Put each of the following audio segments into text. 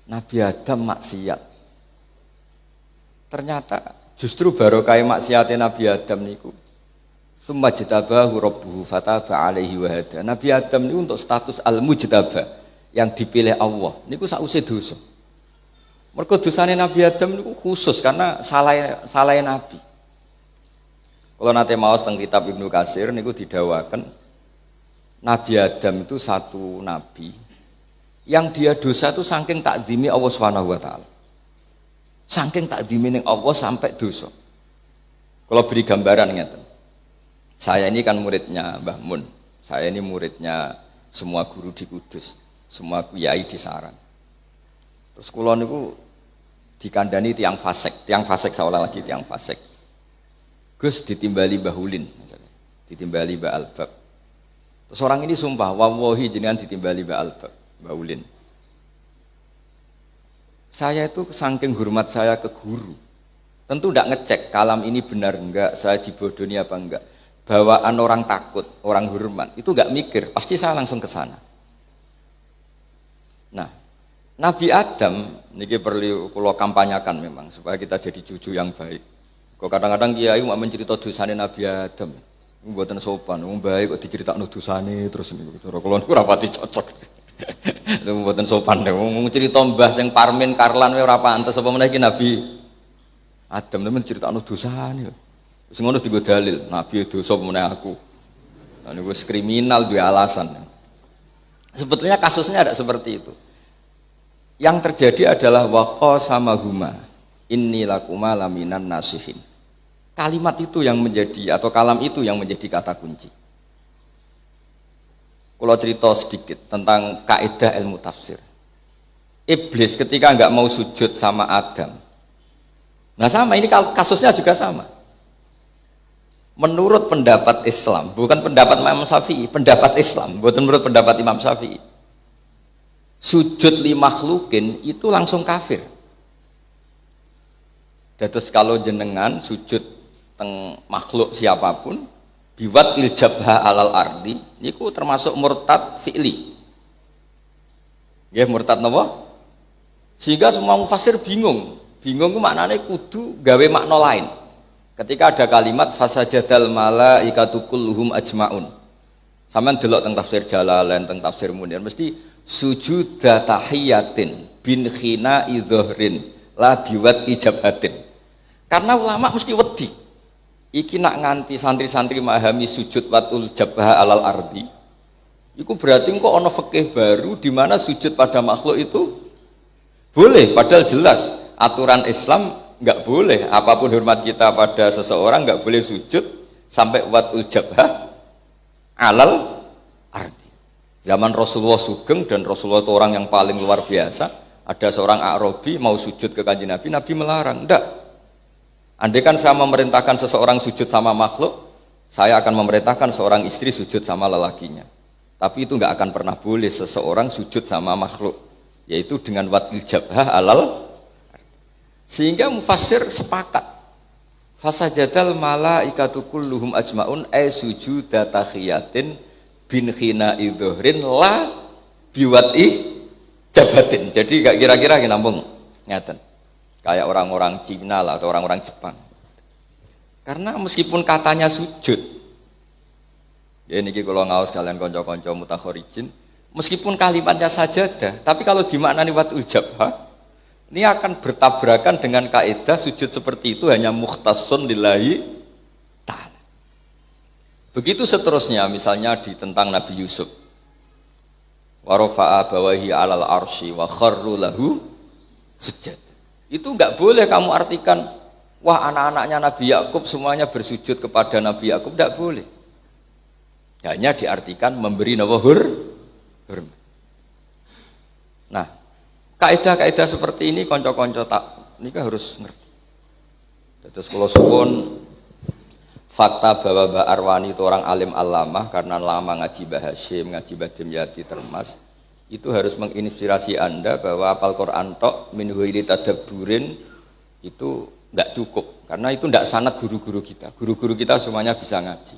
Nabi Adam maksiat. Ternyata justru barokah maksiatnya Nabi Adam niku summa jtabahu rabbuhu fataba alaihi wa hada. Nabi Adam niku untuk status al-mujtaba, yang dipilih Allah niku sausé dosa. Mergo dosane Nabi Adam niku khusus karena salah Nabi. Kalau nate maos teng kitab Ibnu Katsir niku didhawaken Nabi Adam itu satu nabi yang dia dosa itu saking takzimi Allah Subhanahu wa taala. Saking takzimi ning Allah sampai dosa. Kalau beri gambaran ngeten. Saya ini kan muridnya Mbah Mun. Saya ini muridnya semua guru di Kudus, semua kiai di Saran. Terus kula niku dikandani tiang fasik seolah lagi tiang fasik. Gus ditimbali Mbah Ulin, ditimbali Mbah Albab. Terus orang ini sumpah, wallahi jenengan ditimbali Mbah Albab, Mbah Ulin. Saya itu saking hormat saya ke guru, tentu tidak ngecek kalam ini benar enggak, saya dibodohi apa enggak. Bawaan orang takut, orang hormat, itu enggak mikir, pasti saya langsung ke sana. Nah, Nabi Adam, ini perlu kula kampanyakan memang, supaya kita jadi cucu yang baik. Kok kadang-kadang kiai mau mencerita dosane Nabi Adam, mboten sopan, wong baik kok diceritakno dosane terus niku. Cara kula niku ora pati cocok. Lha mboten sopan wong cerita mbah sing Parmin Karlan ora pantes apa meneh iki Nabi Adam men ceritakno dosane. Wis ngono digo dalil, Nabi dosa apa meneh aku. Lah niku wis kriminal duwe alasan. Sebetulnya kasusnya ada seperti itu. Yang terjadi adalah waqa sama huma inni lakuma laminan nasihin. Kalimat itu yang menjadi atau kalam itu yang menjadi kata kunci. Kalau cerita sedikit tentang kaidah ilmu tafsir. Iblis ketika enggak mau sujud sama Adam. Nah sama ini kasusnya juga sama. Menurut pendapat Islam, bukan pendapat Imam Syafi'i, pendapat Islam, bukan menurut pendapat Imam Syafi'i. Sujud li makhlukin itu langsung kafir. Terus kalau jenengan sujud teng makhluk siapapun biwat iljabha alal ardi niku termasuk murtad fi'li. Nggih murtad napa? Sehingga semua mufassir bingung. Bingung ku maknane kudu gawe makna lain. Ketika ada kalimat fasajadal malaikatu kulluhum ajmaun. Sampeyan delok teng tafsir Jalalain, teng tafsir Munir mesti sujud tahiyatin bin khina idhrin la biwat ijabatin. Karena ulama mesti wedi. Iki nak nganti santri-santri memahami sujud watul jabha alal ardi. Iku berarti kok ana fikih baru di mana sujud pada makhluk itu boleh, padahal jelas aturan Islam enggak boleh. Apapun hormat kita pada seseorang enggak boleh sujud sampai watul jabha alal ardi. Zaman Rasulullah Sugeng dan Rasulullah itu orang yang paling luar biasa. Ada seorang Arabi mau sujud ke Kanjeng Nabi, Nabi melarang. Enggak. Andai kan saya memerintahkan seseorang sujud sama makhluk, saya akan memerintahkan seorang istri sujud sama lelakinya. Tapi itu enggak akan pernah boleh seseorang sujud sama makhluk, yaitu dengan watil jabhah alal. Sehingga mufassir sepakat. Fasajadal malaikatu kulluhum ajmaun ay sujuda tahiyatin bin khina idhrin la biwati jabatin. Jadi gak kira-kira nampung ngaten. Kayak orang-orang Cina lah atau orang-orang Jepang. Karena meskipun katanya sujud, ya ini kalau ngaos kalian konco-konco mutakhorijin, meskipun kalimatnya sajadah, tapi kalau dimaknani watul jabhah, ini akan bertabrakan dengan kaidah sujud seperti itu hanya mukhtassun lillahi ta'ala. Begitu seterusnya, misalnya di tentang Nabi Yusuf. Wa rafa'a bawahi 'alal arsy wa kharru lahu sujud. Itu enggak boleh kamu artikan wah anak-anaknya Nabi Yakub semuanya bersujud kepada Nabi Yakub, enggak boleh. Hanya diartikan memberi hormat. Nah, kaidah-kaidah seperti ini konco-konco tak nika harus ngerti. Terus kalau suwun fakta bahwa Mbak Arwani itu orang alim alamah karena lama ngaji Mbah Hasyim, ngaji Mbah Dimyati Termas, itu harus menginspirasi Anda bahwa hafal Quran tok min ghairi tadabburin itu enggak cukup, karena itu enggak sanad guru-guru kita. Guru-guru kita semuanya bisa ngaji.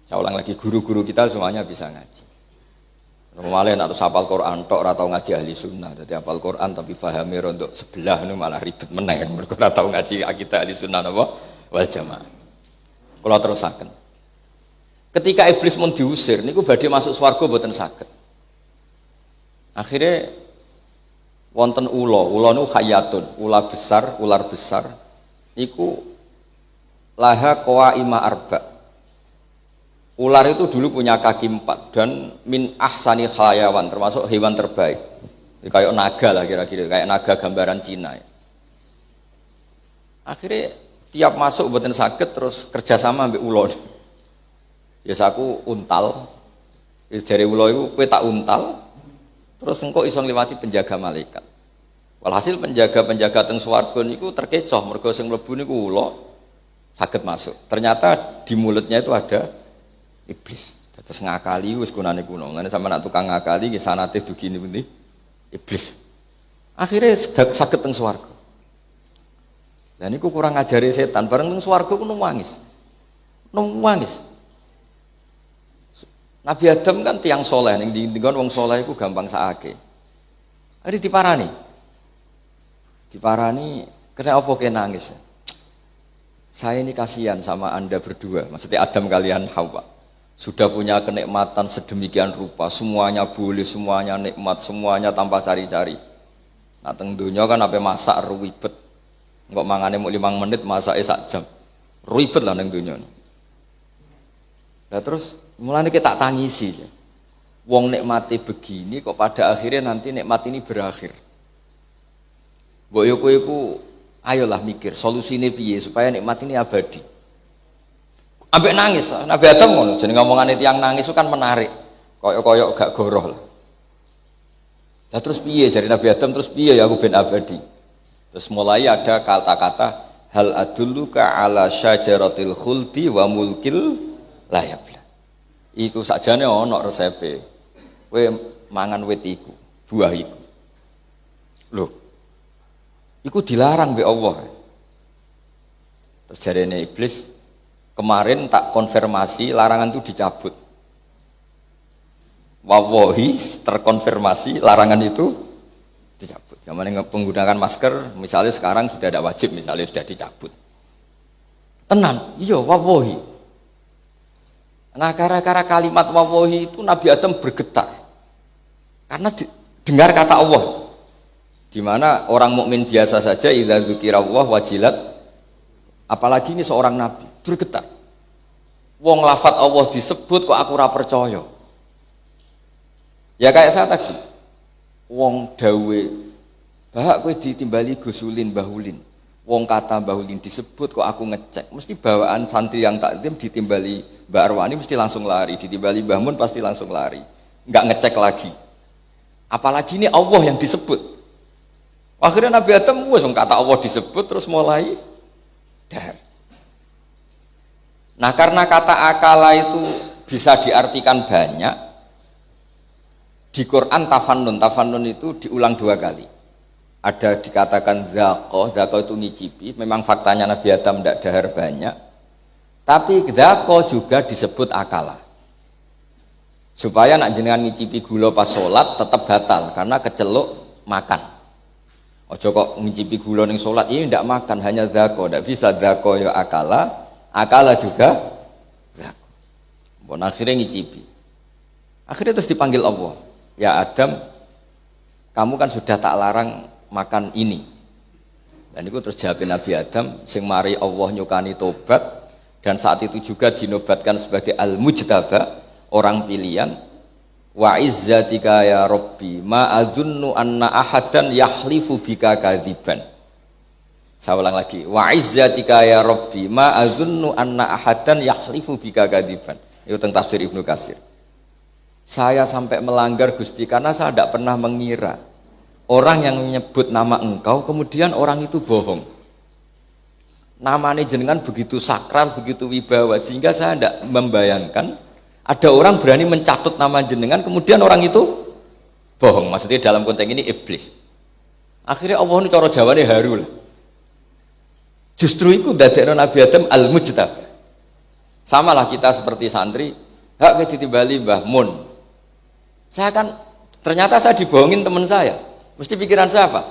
Saya ulang lagi, guru-guru kita semuanya bisa ngaji. Normalnya nak hafal Quran tok ora tau ngaji ahli sunnah. Dadi hafal Quran tapi pahame rontok sebelah niku malah ribet meneh. Mergo ora tau ngaji akidah ahli sunnah napa wal jamaah. Kula terusaken. Ketika iblis mun diusir niku badhe masuk swarga mboten saged. Akhirnya wonten ula niku khayatun, ular besar niku laha qawaima arba. Ular itu dulu punya kaki 4 dan min ahsani hayawan, termasuk hewan terbaik. Kayak naga lah kira-kira, kayak naga gambaran Cina. Akhirnya tiap masuk mboten saged terus kerjasama ambek ula. Ya aku untal. Jare ula iku kowe tak untal. Terus engko iso ngliwati penjaga malaikat. Walhasil penjaga-penjaga teng swarga niku terkecoh mergo sing mlebu niku ula saged masuk. Ternyata di mulutnya itu ada iblis. Terus ngakali wis gunane kuno. Ngene sampeyan nak tukang ngakali nggih sanate dugi pundi? Iblis. Akhirnya saged teng swarga. Lah niku kurang ngajari setan, bareng teng swarga ku nangis. Nangis. Nabi Adam kan tiang soleh, ning dinggon wong soleh iku gampang sakake. Ari diparani. Diparani, kena apa ke nangis? Saya ini kasihan sama Anda berdua, maksudnya Adam kalian Hawa. Sudah punya kenikmatan sedemikian rupa, semuanya boleh, semuanya nikmat, semuanya tanpa cari-cari. Nah teng donya kan apa masak ribet. Enggak mangane mau 5 menit masake sak jam. Ribet lah neng donya. Nah terus mulane kita tak tangisi. Wong nikmati begini kok pada akhirnya nanti nikmat ini berakhir. Mbok yo kowe iku ayolah mikir solusine piye supaya nikmat ini abadi. Ambek nangis, Nabi Adam ngono, jenenge ngomongane tiyang nangis itu kan menarik. Koyok-koyok gak goroh lah. Ya terus piye jare Nabi Adam terus piye ya aku ben abadi. Terus mulai ada kata-kata hal adulluka ala syajaratil khuldi wa mulkil la yabla. Iku sakjane ana resepe. Kowe mangan wit iku, buah iku. Loh. Iku dilarang mbek Allah. Terus jarene iblis kemarin tak konfirmasi larangan itu dicabut. Wawahi terkonfirmasi larangan itu dicabut. Yang menggunakan masker misalnya sekarang sudah tidak wajib, misalnya sudah dicabut. Tenan, iya wawahi. Nah gara-gara kalimat wawahi itu Nabi Adam bergetar. Karena dengar kata Allah. Di mana orang mukmin biasa saja idza dzukirallah wajilat, apalagi ini seorang nabi bergetar. Wong lafat Allah disebut kok aku ora percaya. Ya kayak saya tadi. Wong dawe bahak kowe ditimbali gusulin bahulin. Wong kata bahulin disebut kok aku ngecek. Mesti bawaan santri yang takdim ditimbali Mbak Arwani mesti langsung lari, ditimbali Mbah Mun pasti langsung lari. Enggak ngecek lagi. Apalagi ini Allah yang disebut. Akhirnya Nabi Adam wis kata Allah disebut terus mulai dar. Nah karena kata akala itu bisa diartikan banyak, di Quran tafannun itu diulang 2 kali. Ada dikatakan dzaqah itu ngicipi, memang faktanya Nabi Adam tidak dahar banyak, tapi dzaqah juga disebut akala. Supaya nak jenengan ngicipi gula pas sholat tetap batal, karena keceluk makan. Ojo kok ngicipi gula ning sholat ini tidak makan, hanya dzaqah, tidak bisa dzaqah ya akala juga dzaqah. Bon akhirnya ngicipi. Akhirnya terus dipanggil Allah. Ya Adam, kamu kan sudah tak larang makan ini. Dan itu terus jawab Nabi Adam, sing mari Allah nyukani tobat, dan saat itu juga dinobatkan sebagai al-mujtaba, orang pilihan. Wa izzatika ya Rabbi ma adzunnu anna ahadan yahlifu bika kadziban. Saya ulang lagi. Wa izzatika ya Rabbi ma adzunnu anna ahadan yahlifu bika kadziban. Itu tentang tafsir Ibnu Katsir. Saya sampai melanggar Gusti karena saya tidak pernah mengira orang yang menyebut nama engkau kemudian orang itu bohong. Namanya jenengan begitu sakral, begitu wibawa sehingga saya tidak membayangkan ada orang berani mencatut nama jenengan kemudian orang itu bohong. Maksudnya dalam konteks ini iblis. Akhirnya Allah ini cara jawane haru lah. Justru itu dadekno Nabi Adam Saya kan ternyata saya dibohongin teman saya. Mesti pikiran saya apa?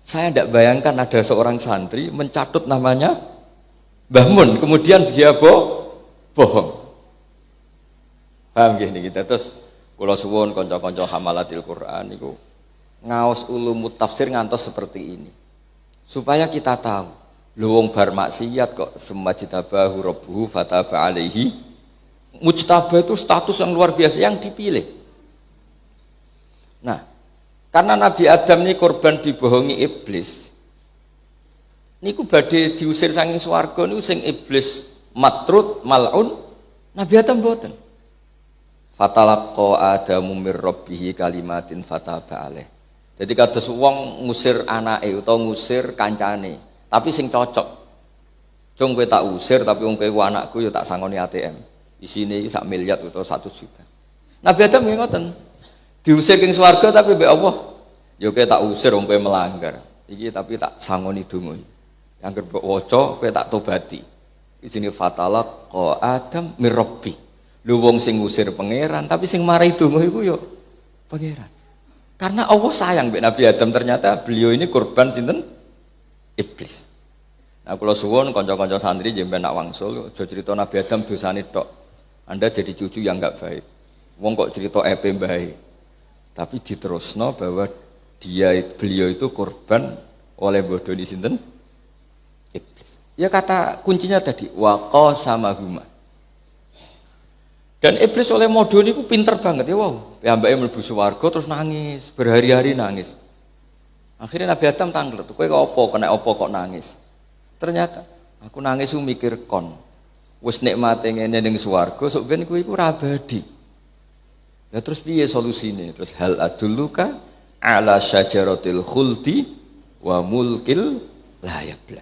Saya tidak bayangkan ada seorang santri mencatut namanya Mbah Mun, kemudian dia bohong. Paham gini kita terus kula suwun kanca-kanca hamalatil Quran niku ngaos ulumut tafsir ngantos seperti ini. Supaya kita tahu, lho wong bar maksiat kok semajtabahu rabbuhu fataba alaihi. Mujtabah itu status yang luar biasa yang dipilih. Nah, karena Nabi Adam ini korban dibohongi iblis. Niku badhe diusir saking swarga niku sing iblis matrud mal'un, Nabi Adam mboten. Fatalaqqa Adamu mir rabbih kalimatin fataba alaih. Jadi kados wong ngusir anake utawa ngusir kancane, tapi sing cocok. Cung kowe tak usir tapi wong kowe anakku ya tak sangoni ATM. Isine iki 1 miliar utawa 1 juta. Nabi Adam nggih ngoten. Diusir king swarga tapi mbek Allah, ya kowe tak usir wong kowe melanggar. Iki tapi tak sangoni donga. Angger mbok waca kowe tak tobati. Isine fatalaqqa Adam mir rabbih. Lho wong sing ngusir pangeran tapi sing marahi donga iku ya pangeran. Karena Allah sayang mbek Nabi Adam, ternyata beliau ini korban sinten? Iblis. Nah, kula suwun kanca-kanca santri jenengan nak wangsul aja cerita Nabi Adam dosane tok. Anda jadi cucu yang enggak baik. Wong kok cerita epe baik. Tapi diterusno bahwa beliau itu korban oleh bodoni sinten? Iblis. Ya kata kuncinya tadi waqa sama huma. Dan iblis oleh modo niku pinter banget ya wow. Piyambake mlebu swarga terus nangis, berhari-hari nangis. Akhirnya Nabi Adam tanglet, kowe kok apa kena apa kok nangis? Ternyata aku nangis mikir kon. Wis nikmate ngene ning swarga sok ben kowe iku ora abadi. Ya terus piye solusine? Terus hal adulluka ala syajaratil khuldi wa mulkil la yabla.